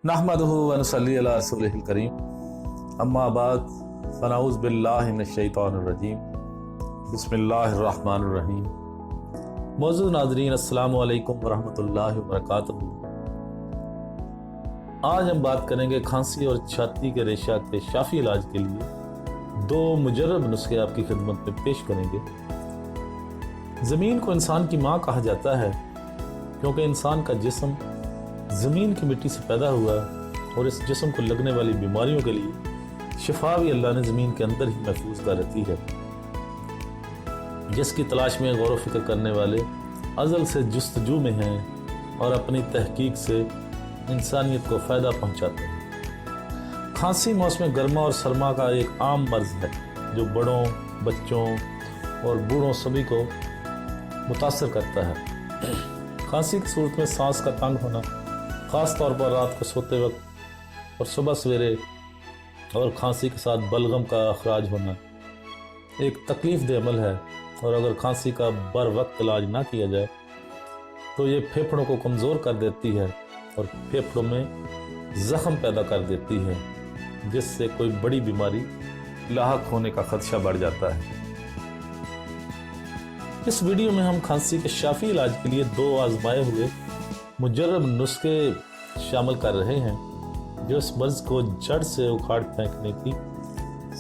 नहमदुहु व नसल्ली अला रसूलिहिल करीम अम्मा बाद फनऊज़ बिल्लाहि मिनश शैतानिर रजीम बिस्मिल्लाहिर रहमानिर रहीम। मौजूद नाज़रीन अस्सलामु अलैकुम व रहमतुल्लाहि व बरकातुहू। आज हम बात करेंगे खांसी और छाती के रेशा के शाफी इलाज के लिए दो मुजर्रब नुस्खे आपकी खिदमत में पेश करेंगे। ज़मीन को इंसान की माँ कहा जाता है क्योंकि इंसान का जिस्म ज़मीन की मिट्टी से पैदा हुआ और इस जिस्म को लगने वाली बीमारियों के लिए शिफा भी अल्लाह ने ज़मीन के अंदर ही महफूज कर रखी है, जिसकी तलाश में गौर व फिक्र करने वाले अज़ल से जुस्तजू में हैं और अपनी तहकीक से इंसानियत को फ़ायदा पहुँचाते हैं। खांसी मौसम गर्मा और सरमा का एक आम मर्ज़ है जो बड़ों, बच्चों और बूढ़ों सभी को मुतासर करता है। खांसी की सूरत में सांस का तंग होना, ख़ास तौर पर रात को सोते वक्त और सुबह सवेरे, और खांसी के साथ बलगम का अखराज होना एक तकलीफ़देह अमल है, और अगर खांसी का बर वक्त इलाज ना किया जाए तो ये फेफड़ों को कमज़ोर कर देती है और फेफड़ों में ज़ख्म पैदा कर देती है, जिससे कोई बड़ी बीमारी लाहक होने का खदशा बढ़ जाता है। इस वीडियो में हम खांसी के शाफी इलाज के लिए दो आजमाए हुए मुजर्रब नुस्खे शामिल कर रहे हैं जो इस मर्ज़ को जड़ से उखाड़ फेंकने की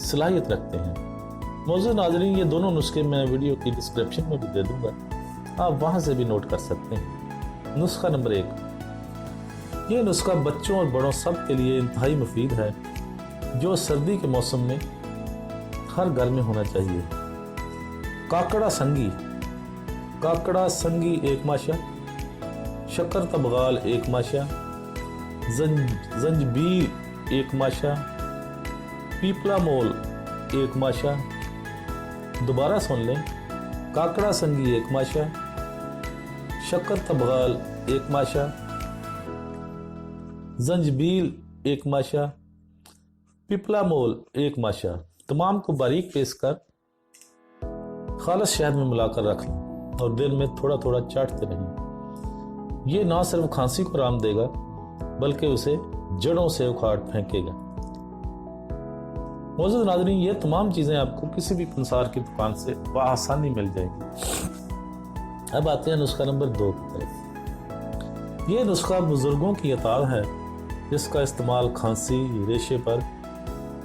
सलाहियत रखते हैं। मौजूद नाज़रीन, ये दोनों नुस्खे मैं वीडियो की डिस्क्रिप्शन में भी दे दूंगा, आप वहाँ से भी नोट कर सकते हैं। नुस्खा नंबर 1। ये नुस्खा बच्चों और बड़ों सब के लिए इंतहाई मुफीद है, जो सर्दी के मौसम में हर घर में होना चाहिए। काकड़ा संगी। काकड़ा संगी 1 माशा, शक्कर तबगाल 1 माशा, जंजबील 1 माशा, पीपला मोल 1 माशा। दोबारा सुन लें, काकड़ा संगी 1 माशा, शक्कर तबगाल 1 माशा, जंजबील 1 माशा, पीपला मोल 1 माशा। तमाम को बारीक पीस कर खालिस शहद में मिलाकर रख लें और दिन में थोड़ा थोड़ा चाटते रहें। ये ना सिर्फ खांसी को आराम देगा बल्कि उसे जड़ों से उखाड़ फेंकेगा। मौजूद नाज़रीन, ये तमाम चीज़ें आपको किसी भी पंसार की दुकान से बआसानी मिल जाएंगी। अब आते हैं नुस्खा नंबर 2 की तरफ। ये नुस्खा बुजुर्गों की अताल है, जिसका इस्तेमाल खांसी रेशे पर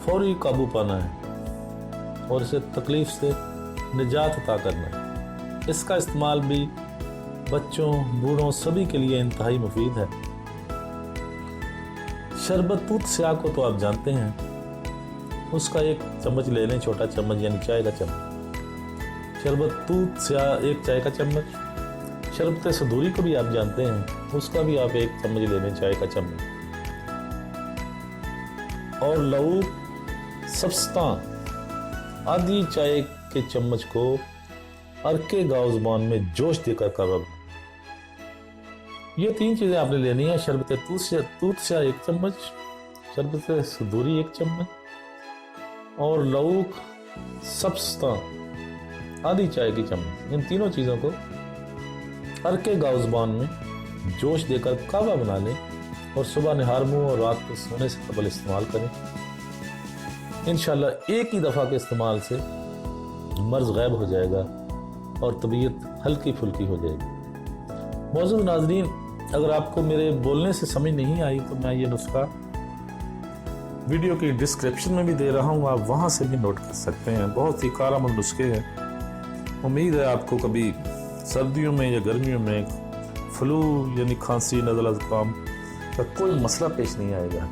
फौरी काबू पाना है और इसे तकलीफ से निजात अता करना है। इसका इस्तेमाल भी बच्चों, बूढ़ों सभी के लिए इंतहाई मुफीद है। शरबत तूत स्याह को तो आप जानते हैं, उसका 1 चम्मच ले लें, छोटा चम्मच यानी चाय का चम्मच। शरबत तूत स्याह 1 चाय का चम्मच। शरबत सदूरी को भी आप जानते हैं, उसका भी आप 1 चम्मच ले लें, चाय का चम्मच। और लौंग सब्स्तान आधी चाय के चम्मच को अरके गाँव ज़ुबान में जोश देकर करब। ये 3 चीज़ें आपने लेनी है। शरबत तूत स्याह 1 चम्मच, शरबत सदूरी 1 चम्मच और लौंग सब्स्तान आधी चाय की चम्मच। इन तीनों चीज़ों को अरके गाँव ज़ुबान में जोश देकर कावा बना लें और सुबह निहार मुँह और रात को सोने से कबल इस्तेमाल करें। इंशाअल्लाह एक ही दफ़ा के इस्तेमाल से मर्ज़ गायब हो जाएगा और तबीयत हल्की फुल्की हो जाएगी। मौजूद नाज़रीन, अगर आपको मेरे बोलने से समझ नहीं आई तो मैं ये नुस्खा वीडियो की डिस्क्रिप्शन में भी दे रहा हूँ, आप वहाँ से भी नोट कर सकते हैं। बहुत ही कारगर नुस्खे हैं। उम्मीद है आपको कभी सर्दियों में या गर्मियों में फ्लू यानी खांसी, नज़ला, ज़ुकाम का कोई मसला पेश नहीं आएगा।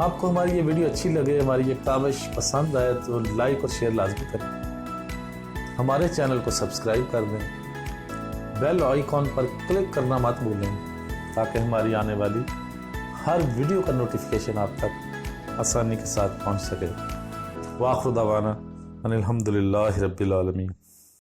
आपको हमारी ये वीडियो अच्छी लगे, हमारी ये काविश पसंद आए तो लाइक और शेयर लाजमी करें। हमारे चैनल को सब्सक्राइब कर दें, बेल आइकॉन पर क्लिक करना मत भूलें ताकि हमारी आने वाली हर वीडियो का नोटिफिकेशन आप तक आसानी के साथ पहुंच सके। वाखिर दावाना अनिल हम्दुलिल्लाहि रब्बिल आलमीन।